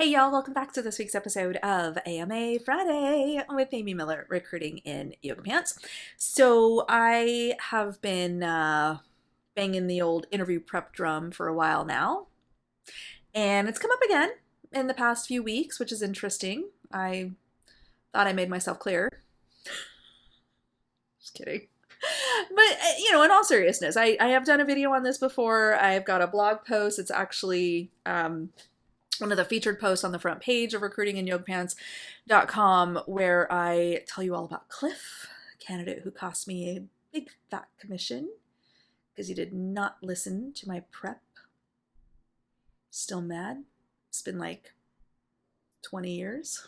Hey y'all, welcome back to this week's episode of AMA Friday with Amy Miller, recruiting in yoga pants. So I have been banging the old interview prep drum for a while now, and it's come up again in the past few weeks, which is interesting. I thought I made myself clear. Just kidding. But, in all seriousness, I have done a video on this before. I've got a blog post. It's actually one of the featured posts on the front page of recruitinginyogapants.com where I tell you all about Cliff, a candidate who cost me a big fat commission because he did not listen to my prep. Still mad. It's been like 20 years.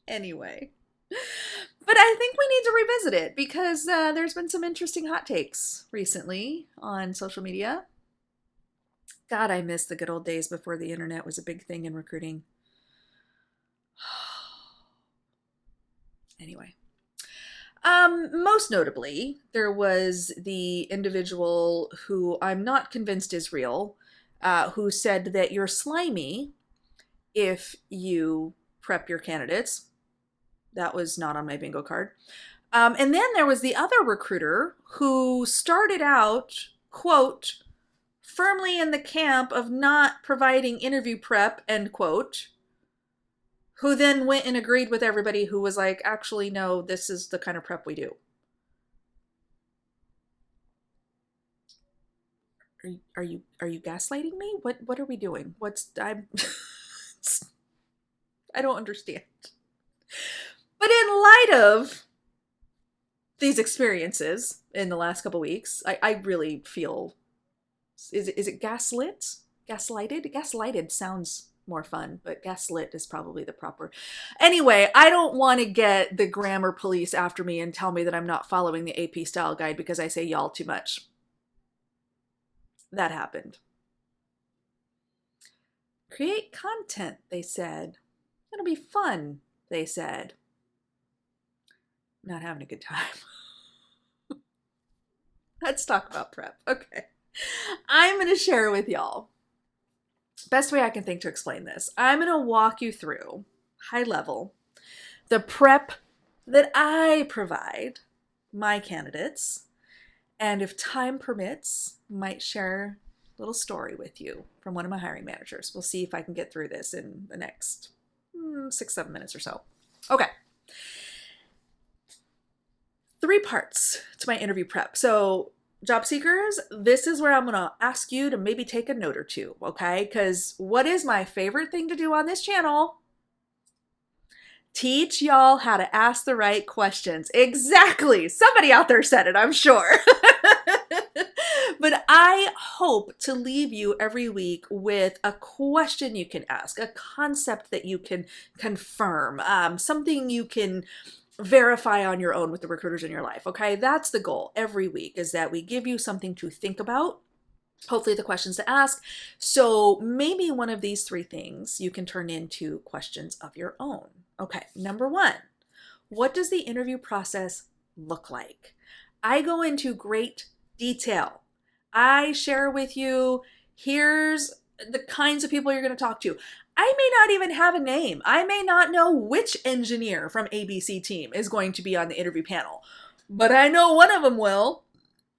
Anyway. But I think we need to revisit it because there's been some interesting hot takes recently on social media. God, I miss the good old days before the internet was a big thing in recruiting. Anyway. Most notably, there was the individual who I'm not convinced is real, who said that you're slimy if you prep your candidates. That was not on my bingo card. And then there was the other recruiter who started out, quote, firmly in the camp of not providing interview prep, end quote, who then went and agreed with everybody who was like, actually, no, this is the kind of prep we do. Are you gaslighting me? What are we doing? I don't understand. But in light of these experiences in the last couple weeks, I really feel, is it gaslit? Gaslighted? Gaslighted sounds more fun, but gaslit is probably the proper. Anyway, I don't want to get the grammar police after me and tell me that I'm not following the AP style guide because I say y'all too much. That happened. Create content, they said. It'll be fun, they said. Not having a good time. Let's talk about prep. Okay. I'm going to share with y'all. Best way I can think to explain this. I'm going to walk you through, high level, the prep that I provide my candidates. And if time permits, might share a little story with you from one of my hiring managers. We'll see if I can get through this in the next 6-7 minutes or so. Okay. 3 parts to my interview prep. So job seekers, this is where I'm going to ask you to maybe take a note or two, okay? Because what is my favorite thing to do on this channel? Teach y'all how to ask the right questions. Exactly. Somebody out there said it, I'm sure. But I hope to leave you every week with a question you can ask, a concept that you can confirm, something you can verify on your own with the recruiters in your life, okay? That's the goal every week, is that we give you something to think about, hopefully the questions to ask. So maybe one of these 3 things you can turn into questions of your own. Okay, number 1, what does the interview process look like? I go into great detail. I share with you, here's the kinds of people you're going to talk to. I may not even have a name. I may not know which engineer from ABC team is going to be on the interview panel, but I know one of them will.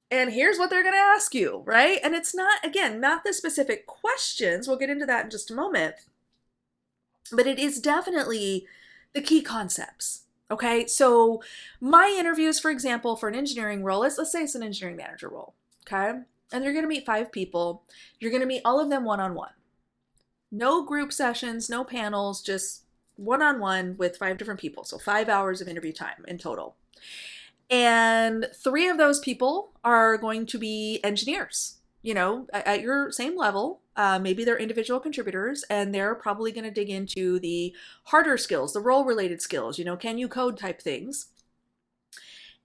And here's what they're going to ask you, right? And it's not, again, not the specific questions. We'll get into that in just a moment. But it is definitely the key concepts, okay? So my interviews, for example, for an engineering role, let's say it's an engineering manager role, okay? And you're going to meet 5 people. You're going to meet all of them one-on-one. No group sessions, no panels, just one-on-one with 5 different people. So 5 hours of interview time in total. And 3 of those people are going to be engineers, at your same level. Maybe they're individual contributors, and they're probably going to dig into the harder skills, the role-related skills, can you code type things.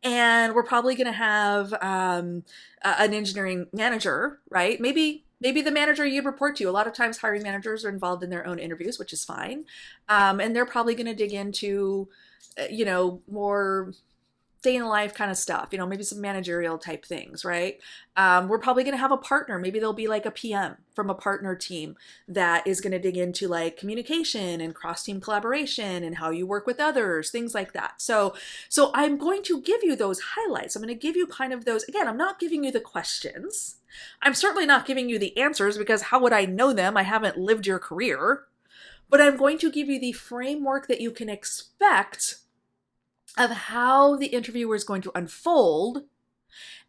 And we're probably going to have an engineering manager, right? Maybe the manager you'd report to. A lot of times hiring managers are involved in their own interviews, which is fine. And they're probably going to dig into, more day in the life kind of stuff, maybe some managerial type things, right? We're probably going to have a partner. Maybe there'll be like a PM from a partner team that is going to dig into like communication and cross-team collaboration and how you work with others, things like that. So I'm going to give you those highlights. I'm going to give you kind of those. Again, I'm not giving you the questions. I'm certainly not giving you the answers, because how would I know them? I haven't lived your career. But I'm going to give you the framework that you can expect of how the interviewer is going to unfold,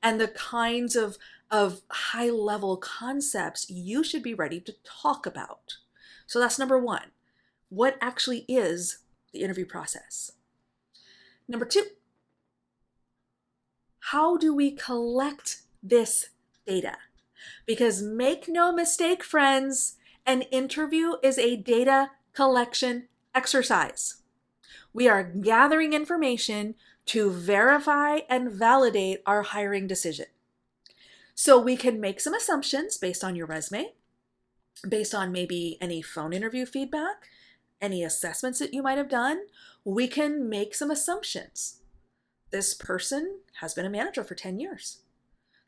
and the kinds of high-level concepts you should be ready to talk about. So that's number one. What actually is the interview process? Number two, how do we collect this data? Because make no mistake, friends, an interview is a data collection exercise. We are gathering information to verify and validate our hiring decision. So we can make some assumptions based on your resume, based on maybe any phone interview feedback, any assessments that you might have done. We can make some assumptions. This person has been a manager for 10 years.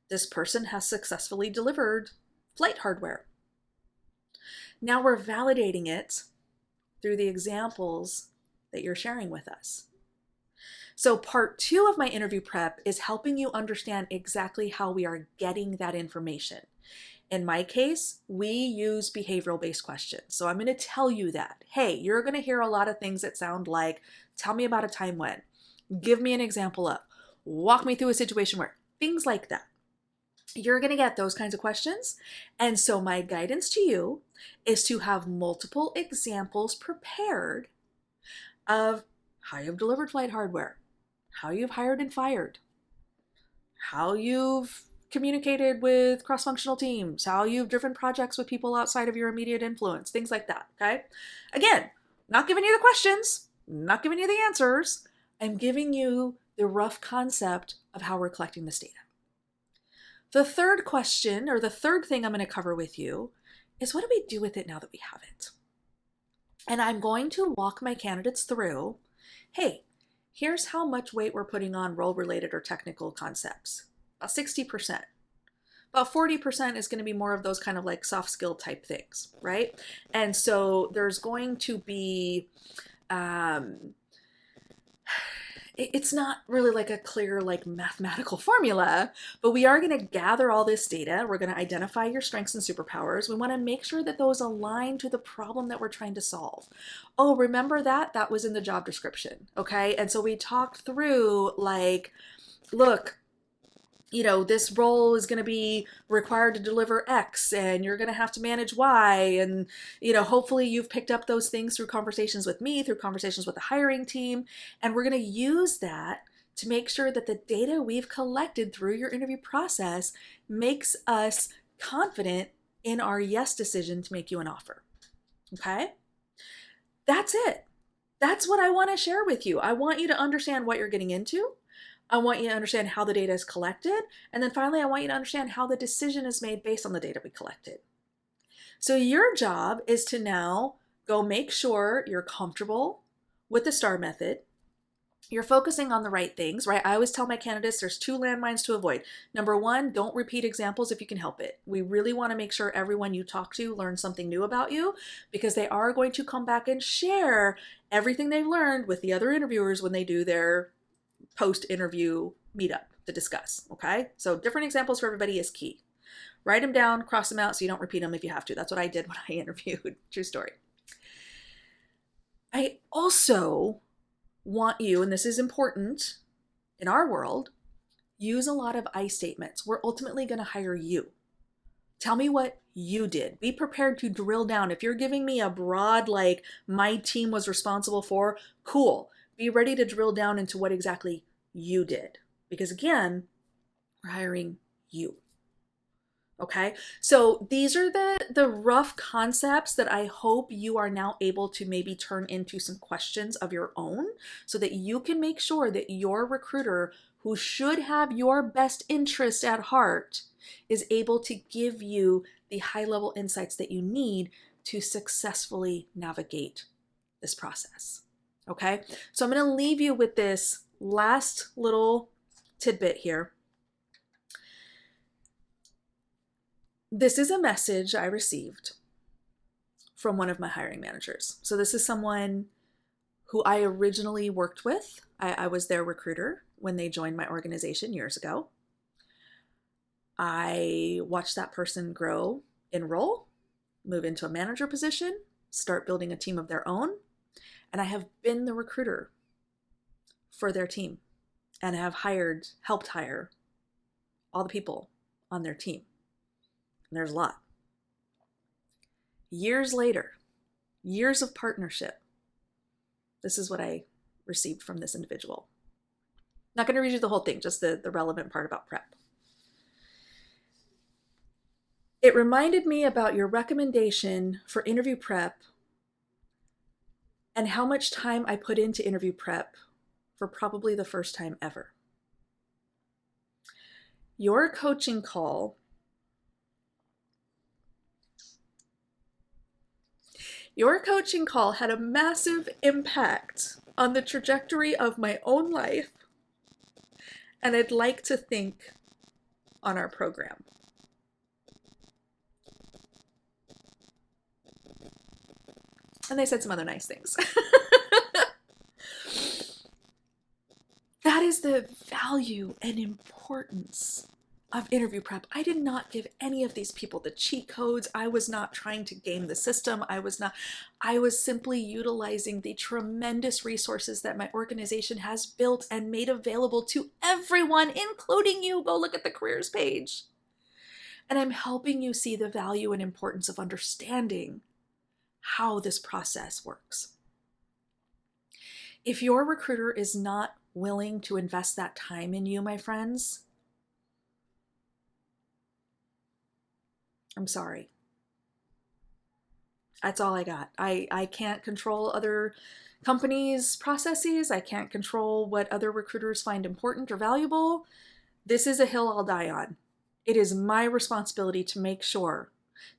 This person has successfully delivered flight hardware. Now we're validating it through the examples that you're sharing with us. So part 2 of my interview prep is helping you understand exactly how we are getting that information. In my case, we use behavioral-based questions. So I'm going to tell you that, hey, you're going to hear a lot of things that sound like, tell me about a time when, give me an example of, walk me through a situation where, things like that. You're going to get those kinds of questions. And so my guidance to you is to have multiple examples prepared of how you've delivered flight hardware, how you've hired and fired, how you've communicated with cross-functional teams, how you've driven projects with people outside of your immediate influence, things like that, okay? Again, not giving you the questions, not giving you the answers. I'm giving you the rough concept of how we're collecting this data. The third question, or the third thing I'm going to cover with you, is what do we do with it now that we have it? And I'm going to walk my candidates through, hey, here's how much weight we're putting on role-related or technical concepts. About 60%. About 40% is going to be more of those kind of like soft skill type things, right? And so there's going to be, it's not really like a clear like mathematical formula, but we are going to gather all this data. We're going to identify your strengths and superpowers. We want to make sure that those align to the problem that we're trying to solve. Oh, remember that was in the job description, okay? And so we talked through like, look, this role is going to be required to deliver X, and you're going to have to manage Y. And, hopefully you've picked up those things through conversations with me, through conversations with the hiring team. And we're going to use that to make sure that the data we've collected through your interview process makes us confident in our yes decision to make you an offer. Okay? That's it. That's what I want to share with you. I want you to understand what you're getting into. I want you to understand how the data is collected. And then finally, I want you to understand how the decision is made based on the data we collected. So your job is to now go make sure you're comfortable with the STAR method. You're focusing on the right things, right? I always tell my candidates there's 2 landmines to avoid. Number 1, don't repeat examples if you can help it. We really want to make sure everyone you talk to learns something new about you, because they are going to come back and share everything they've learned with the other interviewers when they do their post-interview meetup to discuss, okay? So different examples for everybody is key. Write them down, cross them out so you don't repeat them if you have to. That's what I did when I interviewed. True story. I also want you, and this is important in our world, use a lot of I statements. We're ultimately going to hire you. Tell me what you did. Be prepared to drill down. If you're giving me a broad, like, my team was responsible for, cool. Be ready to drill down into what exactly you did. Because again, we're hiring you. Okay? So these are the rough concepts that I hope you are now able to maybe turn into some questions of your own, so that you can make sure that your recruiter, who should have your best interest at heart, is able to give you the high-level insights that you need to successfully navigate this process. Okay, so I'm going to leave you with this last little tidbit here. This is a message I received from one of my hiring managers. So this is someone who I originally worked with. I was their recruiter when they joined my organization years ago. I watched that person grow in role, move into a manager position, start building a team of their own. And I have been the recruiter for their team and have helped hire all the people on their team. And there's a lot. Years later, years of partnership, this is what I received from this individual. Not going to read you the whole thing, just the relevant part about prep. It reminded me about your recommendation for interview prep and how much time I put into interview prep for probably the first time ever. Your coaching call had a massive impact on the trajectory of my own life, and I'd like to think on our program. And they said some other nice things. That is the value and importance of interview prep. I did not give any of these people the cheat codes. I was not trying to game the system. I was simply utilizing the tremendous resources that my organization has built and made available to everyone, including you. Go look at the careers page. And I'm helping you see the value and importance of understanding how this process works. If your recruiter is not willing to invest that time in you, my friends, I'm sorry. That's all I got. I can't control other companies' processes. I can't control what other recruiters find important or valuable. This is a hill I'll die on. It is my responsibility to make sure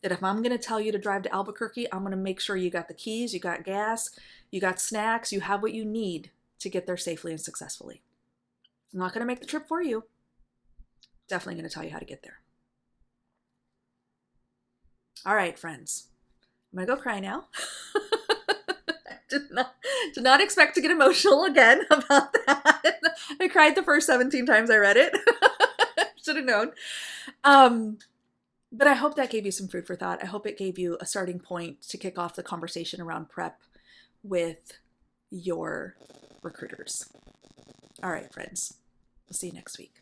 that if I'm going to tell you to drive to Albuquerque, I'm going to make sure you got the keys, you got gas, you got snacks, you have what you need to get there safely and successfully. I'm not going to make the trip for you. Definitely going to tell you how to get there. All right, friends. I'm going to go cry now. Did not expect to get emotional again about that. I cried the first 17 times I read it. Should have known. But I hope that gave you some food for thought. I hope it gave you a starting point to kick off the conversation around prep with your recruiters. All right, friends. We'll see you next week.